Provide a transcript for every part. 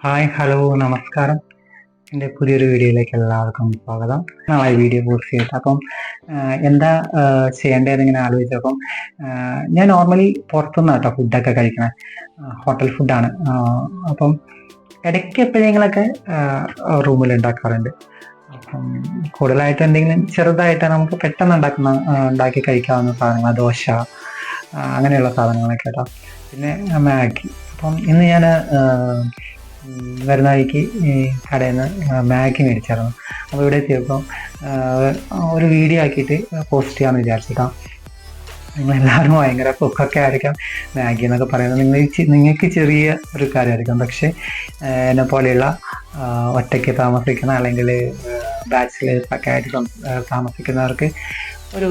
Hi hello നമസ്കാരം. എൻ്റെ പുതിയൊരു വീഡിയോയിലേക്ക് എല്ലാവർക്കും സ്വാഗതം. നാളെ വീഡിയോ പോസ്റ്റ് ചെയ്തിട്ട് എന്താ ചെയ്യേണ്ടതെന്ന് ഇങ്ങനെ ആലോചിച്ചപ്പം ഞാൻ നോർമലി പുറത്തുനിന്ന് കേട്ടോ ഫുഡൊക്കെ കഴിക്കണേ, ഹോട്ടൽ ഫുഡാണ്. അപ്പം ഇടയ്ക്ക് എപ്പോഴെങ്കിലൊക്കെ റൂമിൽ ഉണ്ടാക്കാറുണ്ട്. അപ്പം കൂടുതലായിട്ട് എന്തെങ്കിലും ചെറുതായിട്ട് നമുക്ക് പെട്ടെന്ന് ഉണ്ടാക്കി കഴിക്കാവുന്ന സാധനങ്ങൾ, ദോശ അങ്ങനെയുള്ള സാധനങ്ങളൊക്കെ കേട്ടോ. പിന്നെ മാഗി. അപ്പം ഇന്ന് ഞാൻ വരുന്ന വഴിക്ക് ഈ കടയിൽ നിന്ന് മാഗി മേടിച്ചായിരുന്നു. അപ്പോൾ ഇവിടെ എത്തിയപ്പം ഒരു വീഡിയോ ആക്കിയിട്ട് പോസ്റ്റ് ചെയ്യാമെന്ന് വിചാരിച്ചിട്ടാ. നിങ്ങളെല്ലാവരും ഭയങ്കര കുക്കൊക്കെ ആയിരിക്കാം മാഗി എന്നൊക്കെ പറയുന്നത്. നിങ്ങൾക്ക് ചെറിയ ഒരു കാര്യമായിരിക്കും, പക്ഷേ എന്നെ പോലെയുള്ള ഒറ്റയ്ക്ക് താമസിക്കുന്ന അല്ലെങ്കിൽ ബാച്ചിലേഴ്സൊക്കെ ആയിട്ട് താമസിക്കുന്നവർക്ക് ഒരു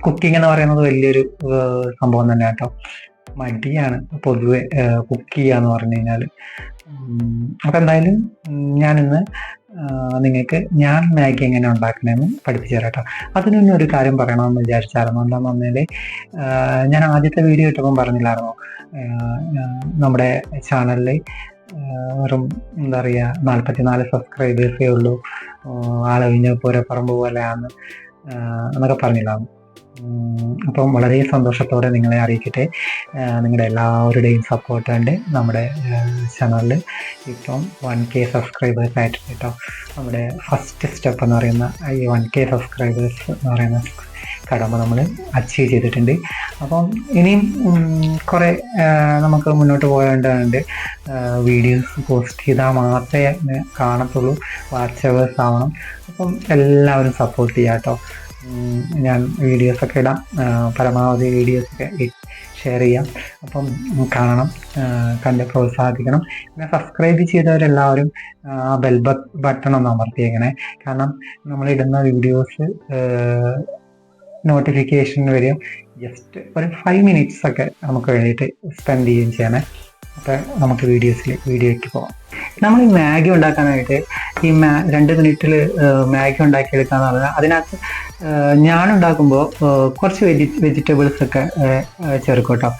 കുക്കിംഗ് എന്ന് പറയുന്നത് വലിയൊരു സംഭവം തന്നെ കേട്ടോ. മടിയാണ് പൊതുവെ കുക്ക് ചെയ്യാന്ന് പറഞ്ഞു കഴിഞ്ഞാൽ. അപ്പം എന്തായാലും ഞാനിന്ന് നിങ്ങൾക്ക് ഞാൻ മാഗി എങ്ങനെ ഉണ്ടാക്കണമെന്ന് പഠിപ്പിച്ചു തരാം കേട്ടോ. അതിന് മുന്നേ ഒരു കാര്യം പറയണമെന്ന് വിചാരിച്ചായിരുന്നു. എന്താണെന്ന് പറഞ്ഞാൽ ഞാൻ ആദ്യത്തെ വീഡിയോ ഇട്ടപ്പം പറഞ്ഞില്ലായിരുന്നു, നമ്മുടെ ചാനലിൽ വെറും എന്താ പറയുക 44 സബ്സ്ക്രൈബേഴ്സേ ഉള്ളൂ, ആളൊഴിഞ്ഞ പൂരപ്പറമ്പ് പോലെയാണ് എന്നൊക്കെ പറഞ്ഞില്ലായിരുന്നു. അപ്പം വളരെ സന്തോഷത്തോടെ നിങ്ങളെ അറിയിക്കട്ടെ, നിങ്ങളുടെ എല്ലാവരുടെയും സപ്പോർട്ട് ഉണ്ട് നമ്മുടെ ചാനലിൽ. ഇപ്പം 1K സബ്സ്ക്രൈബേഴ്സ് ആയിട്ട് കേട്ടോ. നമ്മുടെ ഫസ്റ്റ് സ്റ്റെപ്പ് എന്ന് പറയുന്ന ഈ 1K സബ്സ്ക്രൈബേഴ്സ് എന്ന് പറയുന്ന കടമ നമ്മൾ അച്ചീവ് ചെയ്തിട്ടുണ്ട്. അപ്പം ഇനിയും കുറേ നമുക്ക് മുന്നോട്ട് പോകേണ്ടതുണ്ട്. വീഡിയോസ് പോസ്റ്റ് ചെയ്താൽ മാത്രമേ കാണത്തുള്ളൂ, വാച്ച് അവേഴ്സ് ആവണം. അപ്പം എല്ലാവരും സപ്പോർട്ട് ചെയ്യാം കേട്ടോ. ഞാൻ വീഡിയോസൊക്കെ ഇടാം, പരമാവധി വീഡിയോസൊക്കെ ഷെയർ ചെയ്യാം. അപ്പം കാണണം, കണ്ട് പ്രോത്സാഹിപ്പിക്കണം. പിന്നെ സബ്സ്ക്രൈബ് ചെയ്തവരെല്ലാവരും ആ ബെൽ ബട്ടൺ ഒന്ന് അമർത്തിയേക്കണേ. കാരണം നമ്മളിടുന്ന വീഡിയോസ് നോട്ടിഫിക്കേഷൻ വരും. ജസ്റ്റ് ഒരു 5 minutes ഒക്കെ നമുക്ക് വേണ്ടിയിട്ട് സ്പെൻഡ് ചെയ്യുകയും ചെയ്യണേ. അപ്പം നമുക്ക് വീഡിയോയ്ക്ക് പോകാം. നമ്മൾ ഈ മാഗി ഉണ്ടാക്കാനായിട്ട് ഈ 2 മിനിറ്റിൽ മാഗി ഉണ്ടാക്കിയെടുക്കാന്ന് പറഞ്ഞാൽ അതിനകത്ത് ഞാൻ ഉണ്ടാക്കുമ്പോൾ കുറച്ച് വെജിറ്റബിൾസ് ഒക്കെ ചേർക്കും കേട്ടോ.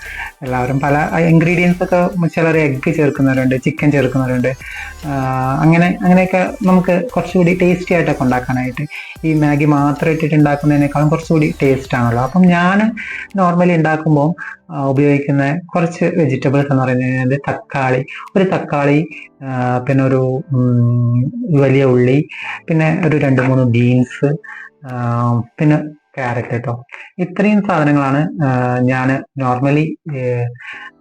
എല്ലാവരും പല ഇൻഗ്രീഡിയൻസ് ഒക്കെ, ചിലർ എഗ്ഗ് ചേർക്കുന്നവരുണ്ട്, ചിക്കൻ ചേർക്കുന്നവരുണ്ട്. അങ്ങനെയൊക്കെ നമുക്ക് കുറച്ചുകൂടി ടേസ്റ്റി ആയിട്ടൊക്കെ ഉണ്ടാക്കാനായിട്ട് ഈ മാഗി മാത്രം ഇട്ടിട്ട് ഉണ്ടാക്കുന്നതിനേക്കാളും കുറച്ചുകൂടി ടേസ്റ്റ് ആണല്ലോ. അപ്പം ഞാൻ നോർമലി ഉണ്ടാക്കുമ്പോൾ ഉപയോഗിക്കുന്ന കുറച്ച് വെജിറ്റബിൾസ് എന്ന് പറയുന്നത് ഒരു തക്കാളി, പിന്നെ ഒരു വലിയ ഉള്ളി, പിന്നെ ഒരു 2-3 ബീൻസ്, പിന്നെ ക്യാരറ്റ് കേട്ടോ. ഇത്രയും സാധനങ്ങളാണ് ഞാൻ നോർമലി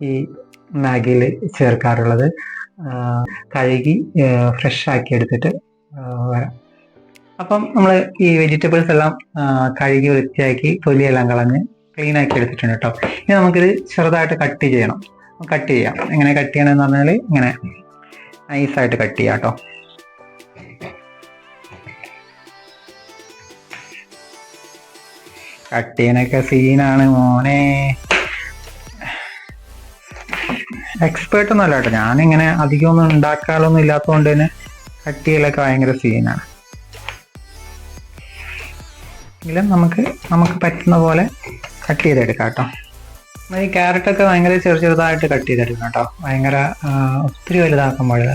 ഈ മാഗിയിൽ ചേർക്കാറുള്ളത്. കഴുകി ഫ്രഷ് ആക്കി എടുത്തിട്ട് വരാം. അപ്പം നമ്മൾ ഈ വെജിറ്റബിൾസ് എല്ലാം കഴുകി വൃത്തിയാക്കി തൊലിയെല്ലാം കളഞ്ഞ് ക്ലീൻ ആക്കി എടുത്തിട്ടുണ്ട് കേട്ടോ. ഇനി നമുക്കിത് ചെറുതായിട്ട് കട്ട് ചെയ്യാം. എങ്ങനെ കട്ട് ചെയ്യണമെന്ന് പറഞ്ഞാൽ ഇങ്ങനെ നൈസായിട്ട് കട്ട് ചെയ്യാം കേട്ടോ. കട്ട് ചെയ്യാനൊക്കെ സീനാണ് മോനെ. എക്സ്പേർട്ട് ഒന്നും അല്ല കേട്ടോ, ഞാനിങ്ങനെ അധികമൊന്നും ഉണ്ടാക്കാറൊന്നും ഇല്ലാത്തതുകൊണ്ട് തന്നെ കട്ട് ചെയ്യലൊക്കെ ഭയങ്കര സീനാണ്. എങ്കിലും നമുക്ക് പറ്റുന്ന പോലെ കട്ട് ചെയ്തെടുക്കാം കേട്ടോ. ഈ ക്യാരറ്റൊക്കെ ഭയങ്കര ചെറുതായിട്ട് കട്ട് ചെയ്തെടുക്കണം കേട്ടോ. ഭയങ്കര ഒത്തിരി വലുതാക്കാൻ പാടില്ല,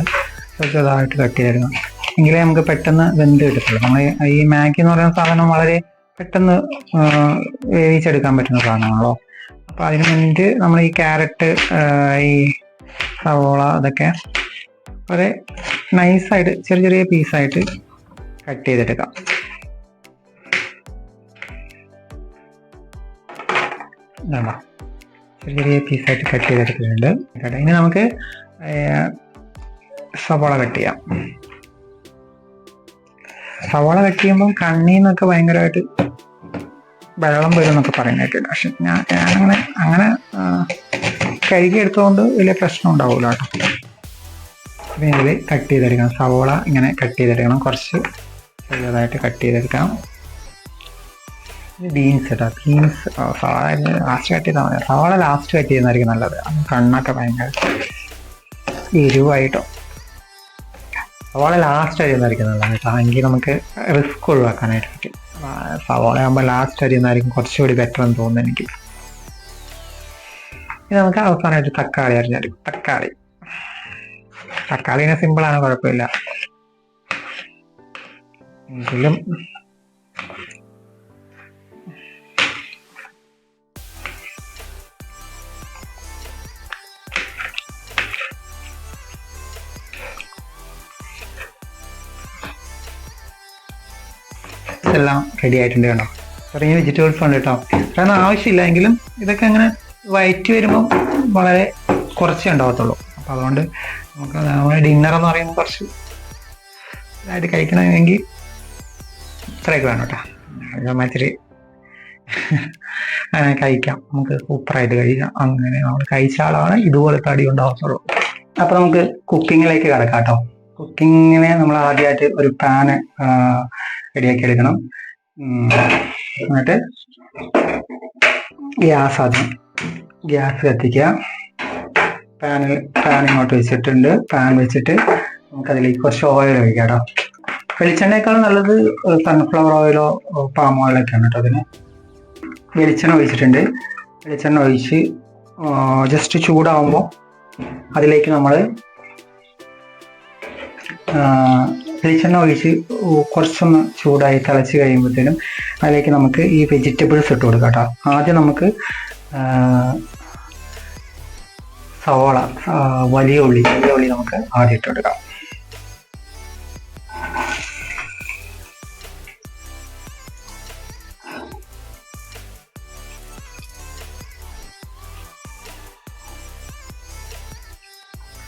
ചെറുതായിട്ട് കട്ട് ചെയ്തെടുക്കണം. എങ്കിലേ നമുക്ക് പെട്ടെന്ന് വെന്ത് കിട്ടത്തുള്ളൂ. നമ്മൾ ഈ മാഗി എന്ന് പറയുന്ന സാധനം വളരെ പെട്ടെന്ന് വേവിച്ചെടുക്കാൻ പറ്റുന്ന സാധനമാണല്ലോ. അപ്പോൾ അതിന് വേണ്ടി നമ്മൾ ഈ ക്യാരറ്റ്, ഈ സവോള അതൊക്കെ വളരെ നൈസായിട്ട് ചെറിയ പീസായിട്ട് കട്ട് ചെയ്തെടുക്കാം. ചെറിയ പീസായിട്ട് കട്ട് ചെയ്തെടുത്തിട്ടുണ്ട്. ഇനി നമുക്ക് സവാള കട്ട് ചെയ്യാം. സവാള കട്ട് ചെയ്യുമ്പം കണ്ണീന്നൊക്കെ ഭയങ്കരമായിട്ട് വെള്ളം വരും എന്നൊക്കെ പറയുന്നതായിട്ടുണ്ട്. പക്ഷെ ഞാനങ്ങനെ കഴുകിയെടുത്തുകൊണ്ട് വലിയ പ്രശ്നം ഉണ്ടാവില്ല കേട്ടോ. പിന്നെ ഇതിൽ കട്ട് ചെയ്തെടുക്കണം. സവാള ഇങ്ങനെ കട്ട് ചെയ്തെടുക്കണം, കുറച്ച് ചെറിയതായിട്ട് കട്ട് ചെയ്തെടുക്കണം. ബീൻസ് കേട്ടോ. ബീൻസ് സവാള ലാസ്റ്റ് കട്ട് ചെയ്താൽ മതി. സവാള ലാസ്റ്റ് കട്ട് ചെയ്യുന്നതായിരിക്കും നല്ലത്. കണ്ണൊക്കെ ഭയങ്കര എരിവായിട്ടോ. സവാള ലാസ്റ്റ് അരിയുന്നതായിരിക്കും നല്ലത് കേട്ടോ. എങ്കിൽ നമുക്ക് റിസ്ക് ഒഴിവാക്കാനായിട്ട് പറ്റും. സവാള ആകുമ്പോൾ ലാസ്റ്റ് അരിയുന്നതായിരിക്കും കുറച്ചുകൂടി ബെറ്റർ എന്ന് തോന്നുന്നു എനിക്ക്. ഇനി നമുക്ക് അവസാനമായിട്ട് തക്കാളി അരിഞ്ഞെടുക്കും. തക്കാളിനെ സിമ്പിളാണ്, കുഴപ്പമില്ല. എങ്കിലും എല്ലാം റെഡി ആയിട്ടുണ്ട് കേട്ടോ. ചെറിയ വെജിറ്റബിൾസ് ഉണ്ട് കേട്ടോ. കാരണം ആവശ്യമില്ല, എങ്കിലും ഇതൊക്കെ അങ്ങനെ വയറ്റി വരുമ്പം വളരെ കുറച്ചേ ഉണ്ടാകത്തുള്ളൂ. അപ്പം അതുകൊണ്ട് നമുക്ക് നമ്മുടെ ഡിന്നർ എന്ന് പറയുമ്പോൾ കുറച്ച് ഇതായിട്ട് കഴിക്കണമെങ്കിൽ ഇത്രയൊക്കെ വേണം കേട്ടോ. മറ്റൊരു കഴിക്കാം, നമുക്ക് സൂപ്പറായിട്ട് കഴിക്കാം. അങ്ങനെ നമ്മൾ കഴിച്ച ആളാണ് ഇതുപോലെ തടി ഉണ്ടാകത്തുള്ളൂ. അപ്പം നമുക്ക് കുക്കിങ്ങിലേക്ക് കിടക്കാം കേട്ടോ. കുക്കിങ്ങിനെ നമ്മൾ ആദ്യമായിട്ട് ഒരു പാന് റെഡിയാക്കി എടുക്കണം. എന്നിട്ട് ഗ്യാസ് കത്തിക്കുക. പാൻ ഇങ്ങോട്ട് വെച്ചിട്ടുണ്ട്. പാൻ വെച്ചിട്ട് നമുക്കതിലേക്ക് കുറച്ച് ഓയിൽ ഒഴിക്കാം കേട്ടോ. വെളിച്ചെണ്ണയേക്കാളും നല്ലത് സൺഫ്ലവർ ഓയിലോ പാം ഓയിലൊക്കെയാണ് കേട്ടോ. അതിന് വെളിച്ചെണ്ണ ഒഴിച്ചിട്ടുണ്ട്. വെളിച്ചെണ്ണ ഒഴിച്ച് ജസ്റ്റ് ചൂടാവുമ്പോൾ അതിലേക്ക് നമ്മൾ വെളിച്ചെണ്ണ ഒഴിച്ച് കുറച്ചൊന്ന് ചൂടായി തിളച്ച് കഴിയുമ്പോഴത്തേനും അതിലേക്ക് നമുക്ക് ഈ വെജിറ്റബിൾസ് ഇട്ട് കൊടുക്കാം കേട്ടോ. ആദ്യം നമുക്ക് സവാള, വലിയ ഉള്ളി നമുക്ക് ആദ്യം ഇട്ട് കൊടുക്കാം.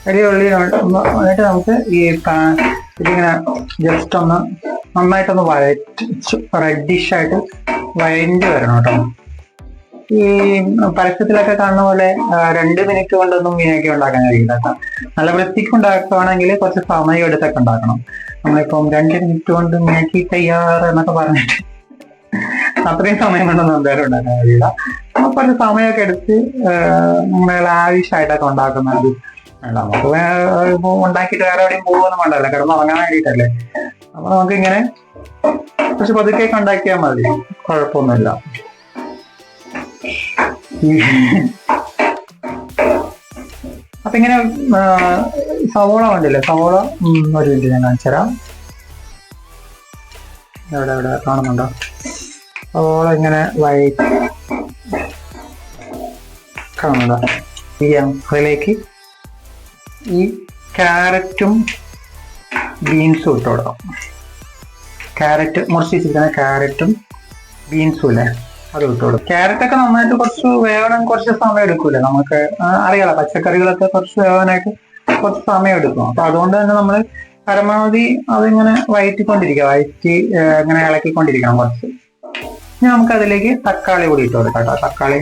വലിയ ഉള്ളി എന്നിട്ട് നമുക്ക് ഈ ഇതിങ്ങനെ ജസ്റ്റ് ഒന്ന് നന്നായിട്ടൊന്ന് റെഡിഷായിട്ട് വഴഞ്ഞ് വരണം കേട്ടോ. ഈ പരസ്യത്തിലൊക്കെ കാണുന്ന പോലെ 2 മിനിറ്റ് കൊണ്ടൊന്നും മീനൊക്കെ ഉണ്ടാക്കാൻ കഴിയില്ല കേട്ടോ. നല്ല വൃത്തിക്ക് ഉണ്ടാക്കുകയാണെങ്കിൽ കുറച്ച് സമയം എടുത്തൊക്കെ ഉണ്ടാക്കണം. നമ്മളിപ്പം 2 മിനിറ്റ് കൊണ്ട് മീനാക്കി തയ്യാറ് എന്നൊക്കെ പറഞ്ഞിട്ട് അത്രയും സമയം കൊണ്ടൊന്നും എന്തായാലും ഉണ്ടാക്കാൻ കഴിയില്ല. നമുക്ക് കുറച്ച് സമയമൊക്കെ എടുത്ത് നമ്മൾ ലാവിഷായിട്ടൊക്കെ ഉണ്ടാക്കുന്നത് നമുക്ക് ഉണ്ടാക്കിയിട്ട് വേറെ എവിടെയും പോകുമെന്നും വേണ്ടല്ലോ, കിടന്നുറങ്ങാൻ വേണ്ടിയിട്ടല്ലേ. അപ്പൊ നമുക്ക് ഇങ്ങനെ കുറച്ച് പതുക്കെയൊക്കെ ഉണ്ടാക്കിയാൽ മതി, കുഴപ്പമൊന്നുമില്ല. അപ്പൊ ഇങ്ങനെ സവോള വേണ്ടില്ലേ, സവോള ഒരു മിനിറ്റ് ഞാൻ കാണിച്ചുതരാം. എവിടെ കാണുന്നുണ്ടോ? സവോള ഇങ്ങനെ കാണുന്നുണ്ടോ? അതിലേക്ക് ഈ ക്യാരറ്റും ബീൻസും ഇട്ട് കൊടുക്കാം. ക്യാരറ്റ് മുറിച്ച് വെച്ചിരിക്കുന്ന ക്യാരറ്റും ബീൻസും ഇല്ലേ, അത് ഇട്ട് കൊടുക്കും. ക്യാരറ്റൊക്കെ നന്നായിട്ട് കുറച്ച് വേവണം, കുറച്ച് സമയം എടുക്കൂലേ. നമുക്ക് അറിയാലോ, പച്ചക്കറികളൊക്കെ കുറച്ച് വേവാനായിട്ട് കുറച്ച് സമയം എടുക്കും. അപ്പൊ അതുകൊണ്ട് തന്നെ നമ്മൾ പരമാവധി അതിങ്ങനെ വഴറ്റി ഇങ്ങനെ ഇളക്കിക്കൊണ്ടിരിക്കണം കുറച്ച്. ഇനി നമുക്ക് അതിലേക്ക് തക്കാളി കൂടി ഇട്ട് കൊടുക്കാം കേട്ടോ. തക്കാളി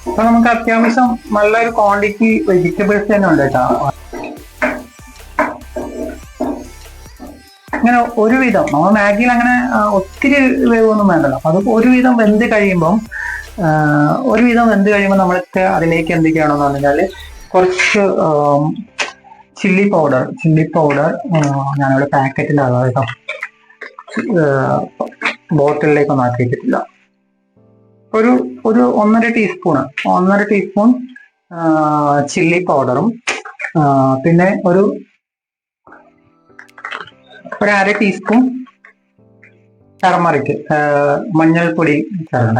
അപ്പൊ നമുക്ക് അത്യാവശ്യം നല്ലൊരു ക്വാണ്ടിറ്റി വെജിറ്റബിൾസ് തന്നെ ഉണ്ട് കേട്ടോ. ഇങ്ങനെ ഒരുവിധം നമ്മൾ മാഗിയിൽ അങ്ങനെ ഒത്തിരി വേവൊന്നും വേണ്ടല്ലോ. അത് ഒരുവിധം വെന്ത് കഴിയുമ്പോൾ നമ്മൾക്ക് അതിലേക്ക് എന്തൊക്കെയാണെന്ന് പറഞ്ഞാൽ കുറച്ച് ചില്ലി പൗഡർ ഞാനിവിടെ പാക്കറ്റിൻ്റെ അളവ് കേട്ടോ, ബോട്ടിലേക്കൊന്നും ആക്കിയിട്ടില്ല. ഒരു 1.5 ടീസ്പൂൺ ചില്ലി പൗഡറും പിന്നെ ഒരു 1/2 ടീസ്പൂൺ ടർമറിക്, മഞ്ഞൾപ്പൊടി,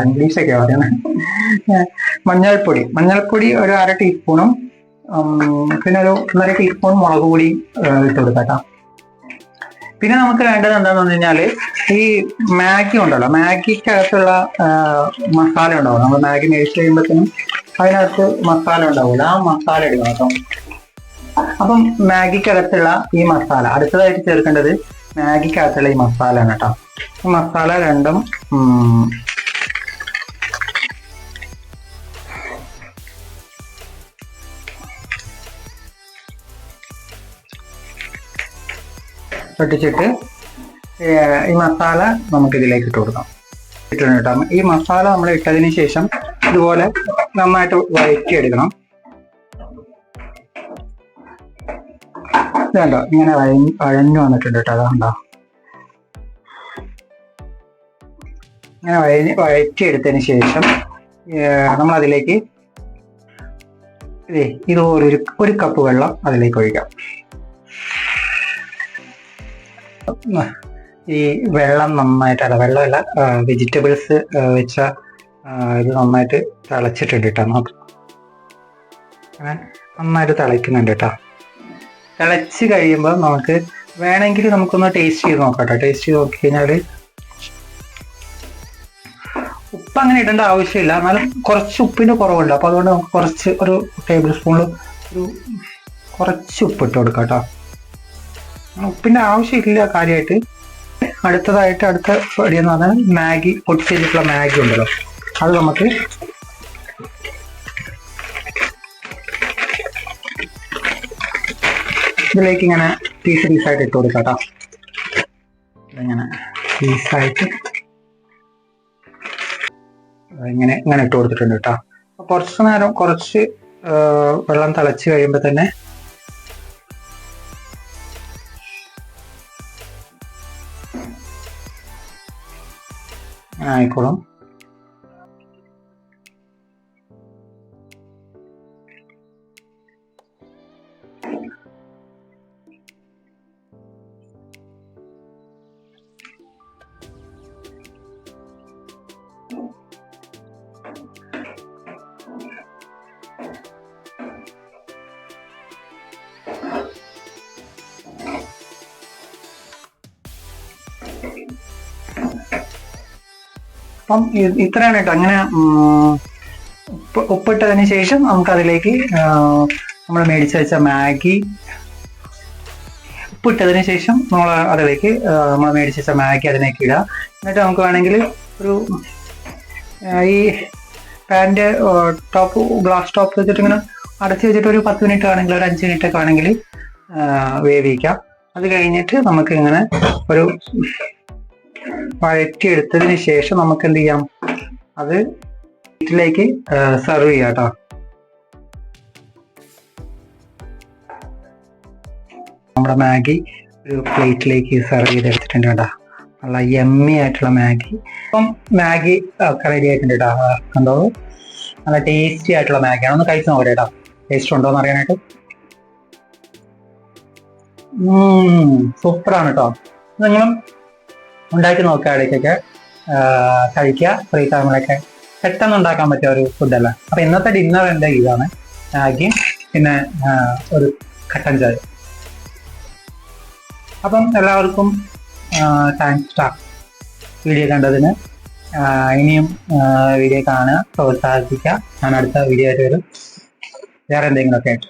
ഇംഗ്ലീഷൊക്കെ പറയുന്നത്, മഞ്ഞൾപ്പൊടി ഒരു 1/2 ടീസ്പൂണും പിന്നെ ഒരു 1.5 ടീസ്പൂൺ മുളക് പൊടി ഇട്ട് കൊടുക്കാം. പിന്നെ നമുക്ക് വേണ്ടത് എന്താന്ന് പറഞ്ഞു കഴിഞ്ഞാല് ഈ മാഗി ഉണ്ടല്ലോ, മാഗിക്കകത്തുള്ള മസാല ഉണ്ടാവും. നമ്മൾ മാഗി മേടിച്ച് കഴിയുമ്പോഴത്തേനും അതിനകത്ത് മസാല ഉണ്ടാവില്ല, ആ മസാല എടുക്കണം കേട്ടോ. അപ്പം മാഗിക്കകത്തുള്ള ഈ മസാല അടുത്തതായിട്ട് ചേർക്കേണ്ടത് മാഗിക്കകത്തുള്ള ഈ മസാല ആണ് കേട്ടോ. ഈ മസാല രണ്ടും പൊട്ടിച്ചിട്ട് ഈ മസാല നമുക്ക് ഇതിലേക്ക് ഇട്ട് കൊടുക്കാം. ഇട്ടിട്ടുണ്ട് കേട്ടോ. ഈ മസാല നമ്മൾ ഇട്ടതിന് ശേഷം ഇതുപോലെ നന്നായിട്ട് വഴറ്റിയെടുക്കണം. ഇതുണ്ടോ, ഇങ്ങനെ വഴഞ്ഞു വന്നിട്ടുണ്ട് കേട്ടോ. അതുകൊണ്ടോ ഇങ്ങനെ വഴറ്റിയെടുത്തതിന് ശേഷം നമ്മളതിലേക്ക് ഇതുപോലെ ഒരു കപ്പ് വെള്ളം അതിലേക്ക് ഒഴിക്കാം. ഈ വെള്ളം നന്നായിട്ടല്ല, വെള്ളമല്ല, വെജിറ്റബിൾസ് വെച്ച ഇത് നന്നായിട്ട് തിളച്ചിട്ടുണ്ട് കേട്ടോ. നോക്കാം, നന്നായിട്ട് തിളയ്ക്കുന്നുണ്ട് കേട്ടോ. തിളച്ച് കഴിയുമ്പോൾ നമുക്ക് വേണമെങ്കിൽ നമുക്കൊന്ന് ടേസ്റ്റ് ചെയ്ത് നോക്കാം കേട്ടോ. ടേസ്റ്റ് ചെയ്ത് നോക്കിക്കഴിഞ്ഞാൽ ഉപ്പ് അങ്ങനെ ഇടേണ്ട ആവശ്യമില്ല, എന്നാലും കുറച്ച് ഉപ്പിൻ്റെ കുറവുണ്ട്. അപ്പോൾ അതുകൊണ്ട് നമുക്ക് കുറച്ച് ഒരു ടേബിൾ സ്പൂണിൽ കുറച്ച് ഉപ്പ് ഇട്ട് കൊടുക്കാം കേട്ടോ. ഉപ്പിൻ്റെ ആവശ്യമില്ല കാര്യമായിട്ട്. അടുത്ത പടി എന്ന് പറഞ്ഞാൽ മാഗി, പൊട്ടിച്ചിട്ടുള്ള മാഗി ഉണ്ടല്ലോ, അത് നമുക്ക് ഇതിലേക്ക് ഇങ്ങനെ പീസായിട്ട് ഇട്ട് കൊടുക്കാം കേട്ടോ. ഇങ്ങനെ പീസായിട്ട് ഇങ്ങനെ ഇട്ട് കൊടുത്തിട്ടുണ്ട് കേട്ടോ. കുറച്ച് നേരം കുറച്ച് വെള്ളം തിളച്ച് കഴിയുമ്പോൾ തന്നെ ആയിക്കോളും. അപ്പം ഇത്രയാണ് കേട്ടോ. അങ്ങനെ ഉപ്പിട്ടതിന് ശേഷം നമുക്കതിലേക്ക് നമ്മൾ മേടിച്ച് വെച്ച മാഗി, ഉപ്പിട്ടതിന് ശേഷം അതിലേക്ക് നമ്മൾ മേടിച്ച് വെച്ച മാഗി അതിലേക്ക് ഇടുക. എന്നിട്ട് നമുക്ക് വേണമെങ്കിൽ ഒരു ഈ പാൻ്റെ ഗ്ലാസ് ടോപ്പ് വെച്ചിട്ട് ഇങ്ങനെ അടച്ച് വെച്ചിട്ട് ഒരു 10 മിനിറ്റ് ആണെങ്കിൽ ഒരു 5 മിനിറ്റ് ഒക്കെ ആണെങ്കിൽ വേവിക്കാം. അത് കഴിഞ്ഞിട്ട് നമുക്ക് ഇങ്ങനെ ഒരു വഴറ്റിയെടുത്തതിന് ശേഷം നമുക്ക് എന്ത് ചെയ്യാം, അത് പ്ലേറ്റിലേക്ക് സെർവ് ചെയ്യാം കേട്ടോ. നമ്മുടെ മാഗി ഒരു പ്ലേറ്റിലേക്ക് സെർവ് ചെയ്തെടുത്തിട്ടുണ്ട് കേട്ടോ. നല്ല യമ്മി ആയിട്ടുള്ള മാഗി. അപ്പം മാഗി ഒക്കെ റെഡി ആയിട്ടുണ്ട് കേട്ടോ. കണ്ടോ, നല്ല ടേസ്റ്റി ആയിട്ടുള്ള മാഗിയാണ്. ഒന്ന് കഴിച്ച് നോക്കട്ടെ കേട്ടോ, ടേസ്റ്റ് ഉണ്ടോ എന്ന് അറിയാനായിട്ട്. സൂപ്പറാണ് കേട്ടോ. നിങ്ങളും ഉണ്ടാക്കി നോക്കുക, ഇടയ്ക്കൊക്കെ കഴിക്കുക. ഫ്രീ ടൈമിലൊക്കെ പെട്ടെന്ന് ഉണ്ടാക്കാൻ പറ്റിയ ഒരു ഫുഡല്ല. അപ്പൊ ഇന്നത്തെ ഡിന്നർ എൻ്റെ ഇതാണ്, മാഗി പിന്നെ ഒരു കട്ടൻ ചായ. അപ്പം എല്ലാവർക്കും താങ്ക്സ് വീഡിയോ കണ്ടതിന്. ഇനിയും വീഡിയോ കാണുക, പ്രോത്സാഹിപ്പിക്കുക. ഞാൻ അടുത്ത വീഡിയോ ആയിട്ട് വരും വേറെ എന്തെങ്കിലുമൊക്കെ ആയിട്ട്.